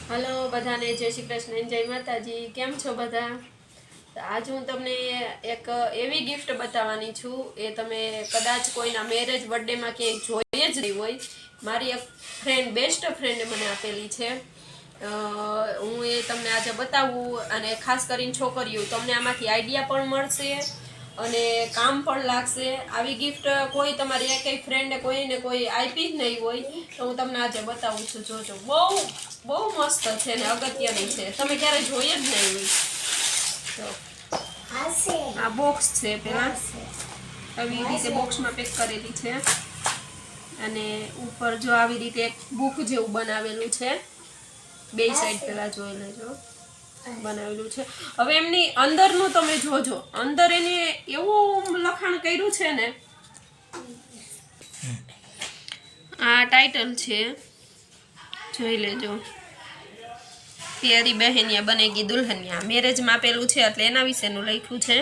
Hello बधाने जय श्री कृष्ण जय माताजी केम छो बधा। आज हूँ तमने एक एवी गिफ्ट बतावानी छूँ ए तमे कदाच कोईना मेरेज बर्थडे में क्यांय जोई ज नहीं होय। मारी एक फ्रेंड बेस्ट फ्रेंड मने आपेली छे। हूँ ए तमने आज बतावूँ अने खास करीने छोकरीओ तमने आमांथी आइडिया पण मळशे अने काम पण लागशे। आवी गिफ्ट कोई तमारी एकेय फ्रेंडे कोईने कोई आपी ज नहीं होय तो हूँ तमने आज बतावुं छुं। जोजो बहु बहु मस्त छे ने अगत्यनी छे, तमे क्यारे जोई ज नहीं होय। तो आ बॉक्स छे पेला આવી રીતે બોક્સમાં પેક કરેલી છે અને ઉપર જો આવી રીતે એક બુક જેવું બનાવેલું છે બે સાઈડ પેલા જોઈ લેજો બનાવેલું છે। હવે એમની અંદરનું તમે જોજો, અંદર એને એવું લખાણ કર્યું છે ને આ ટાઇટલ છે જોઈ લેજો, प्यारी बहनिया बनेगी दुल्हनिया। मेरेज में आपेलू है एटले एना विशेनु लख्यु है।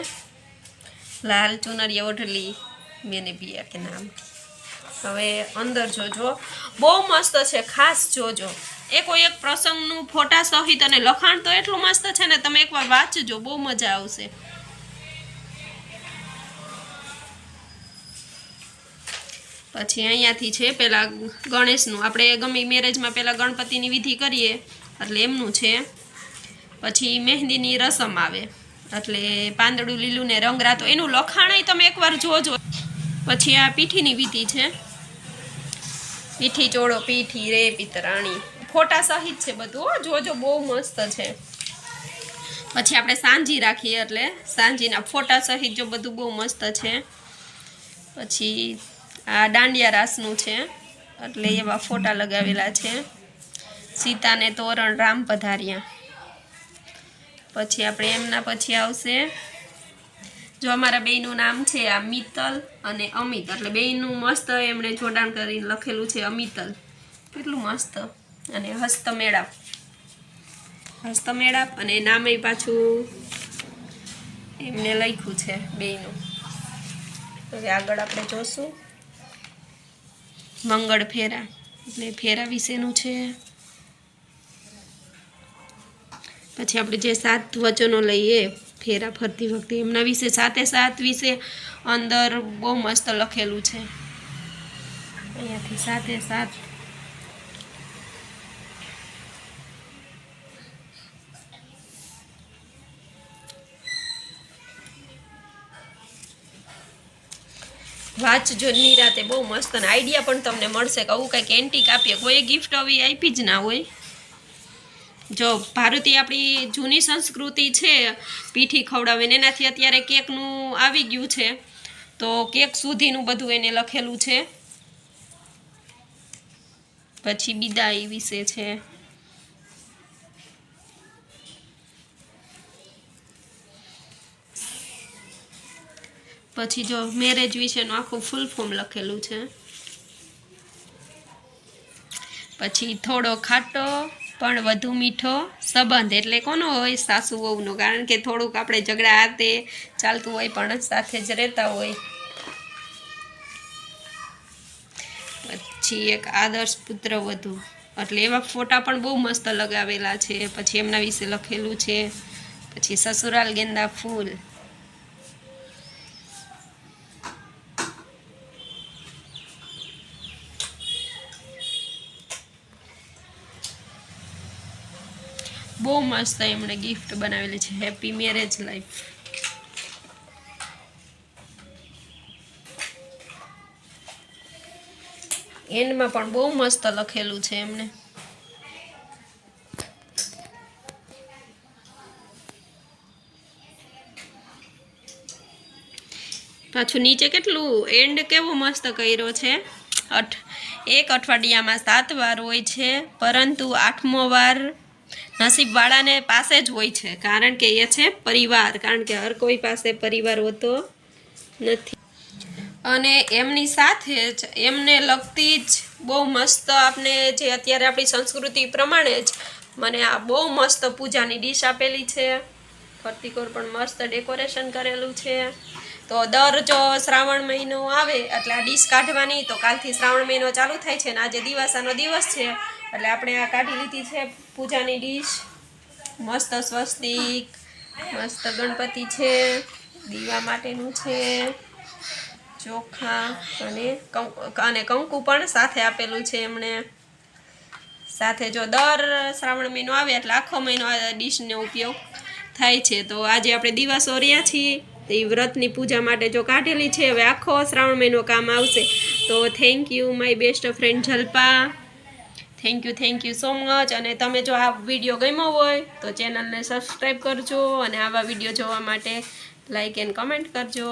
लाल चुनरिया ओढ़ली मैंने पिया के नाम। हवे अंदर जोजो बहु मस्त है, खास जोजो ए कोई एक प्रसंगनु फोटा सहित अने लखाण तो एटलुं मस्त है ने, तमे एकवार वांचजो, बहु मजा आवशे। पछी अहींयाथी छे पेला गणेशनु, आपणे गमे मेरेज में पेला गणपतिनी विधि करीए એટલે એમનું છે। પછી મહેંદીની રસમ આવે એટલે પાંદડું લીલું ને રંગરાતો એનું લખાણ તમે એકવાર જોજો। પછી આ પીઠીની વિધિ છે, પીઠી ચોળો પીઠી રે પિતરાણી, ફોટા સહિત છે બધું, જોજો બહુ મસ્ત છે। પછી આપણે સાંજી રાખીએ એટલે સાંજીના ફોટા સહિત જો બધું બહુ મસ્ત છે। પછી આ દાંડિયા રાસનું છે એટલે એવા ફોટા લગાવેલા છે। सीता ने तोरण राम पधारिया। पछी आपणे एमना पछी आवशे जो अमारा बेयनुं नाम छे आ मित्तल अने अमित, एटले बेयनुं मस्त एमणे जोडाण करीने लखेलुं छे अमितल, केटलुं मस्त। अने हस्तमेळाप, हस्तमेळाप अने नामे पाछुं एमणे लख्युं छे बेयनुं। हवे आगळ आपणे जोशुं मंगळ फेरा, एटले फेरा विशेनुं छे। પછી આપણે જે 7 વચનો લઈએ ફેરા ફરતી વખતે એમના વિશે 7 વિશે અંદર બહુ મસ્ત લખેલું છે। અહીંયાથી 7 વાંચજો નિરાતે, બહુ મસ્ત અને આઈડિયા પણ તમને મળશે કે આવું કંઈક એન્ટિક આપીએ, કોઈ ગિફ્ટ આવી આપી જ ના હોય। जो भारतीय अपनी जूनी संस्कृति है पीठी खवड़ावे एनाथी अत्यारे केकनु आवी गयुं छे तो केक सुधीनुं बधुं एने लखेलुं छे। पछी विदाई विषे छे, पछी जो मेरेज विशेनुं आखुं फूल फॉर्म लखेलुं छे। पछी थोड़ो खाटो पण वधु मीठो संबंध एटले कोनो होय सासू वहुनो, कारण के थोड़ुंक आपणे झगड़ा आते चालतुं होय पण साथे ज रहेता होय। पछी एक आदर्श पुत्र वधु एटले एवा फोटा पण बहु मस्त लगावेला छे। पछी एमना विશે लखेलुं छे। पछी ससुराल गेंदा फूल, बहु मस्त एमणे गिफ्ट बनावेली है। Happy marriage life. एंड में पण बहु मस्त लखेलू है एमने। पाछू नीचे केटलू एंड केवो मस्त कर्यो छे। एक अठवाडियामां 7 वार होय छे, परंतु 8मो वार नसीबवाड़ा ने पासे ज होय छे, कारण के ये छे परिवार, कारण के हर कोई पासे परिवार होतो नथी। अने एमनी साथे ज एमने लगती ज बहु मस्त आपने जे अत्यारे आपणी संस्कृति प्रमाणे ज मने आ बहु मस्त पूजानी डिश आपेली छे। फरती कोर पण मस्त डेकोरेशन करेलुं छे। तो दर जो श्रावण महीनो आवे एटले आ डिश काढवानी, तो कालथी श्रावण महीनो चालू थाय छे ने आज दिवासानो दिवस छे એટલે આપણે આ કાઢી લીધી છે પૂજાની ડીશ. મસ્ત સ્વસ્તિક, મસ્ત ગણપતિ છે, દીવા માટેનું છે, ચોખા અને કંકુ પણ સાથે આપેલું છે એમણે. સાથે જો દર શ્રાવણ મહિનો આવે એટલે આખો મહિનો આ ડીશનો ઉપયોગ થાય છે. તો આજે આપણે દીવા સોર્યા છીએ તો એ વ્રતની પૂજા માટે જો કાઢેલી છે. હવે આખો શ્રાવણ મહિનો કામ આવશે. તો thank you my best friend Jalpa, thank you so much. અને તમે જો આ વિડીયો ગમ્યો હોય તો ચેનલને સબસ્ક્રાઈબ કરજો અને આવા વિડીયો જોવા માટે લાઈક એન્ડ કમેન્ટ કરજો.